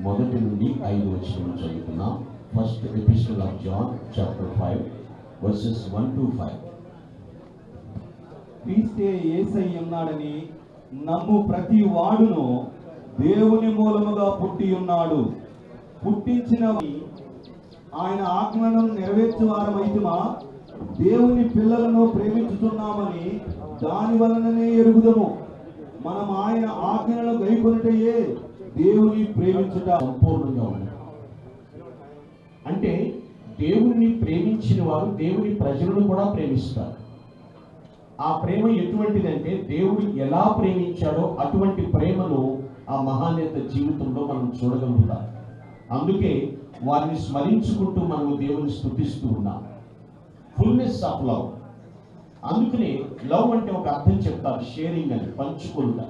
మొదటి నుండి 5 వచనం చదువుతున్నాం. First epistle of John chapter 5 verses 1 to 5. క్రీస్తే యేసయ్య ఉన్నాడని నమ్ము ప్రతి వాడును దేవుని మూలముగా పుట్టి ఉన్నాడు. పుట్టించిన ఆయన ఆజ్ఞలను నెరవేర్చువారమైతుమా దేవుని పిల్లలను ప్రేమించుతున్నామని దాని వలననే ఎరుగుదము. మనం ఆయన ఆజ్ఞలను గైకొనుటయే దేవుని ప్రేమించుట. సంపూర్ణంగా ఉంది. అంటే దేవుని ప్రేమించిన వారు దేవుని ప్రజలను కూడా ప్రేమిస్తారు. ఆ ప్రేమ ఎటువంటిదంటే దేవుడు ఎలా ప్రేమించాడో అటువంటి ప్రేమను ఆ మహానేత జీవితంలో మనం చూడగలుగుతాం. అందుకే వారిని స్మరించుకుంటూ మనము దేవుని స్తుతిస్తూ ఉన్నాం. Fullness of love. అందుకనే లవ్ అంటే ఒక అర్థం చెప్తారు, షేరింగ్ అని, పంచుకుంటా.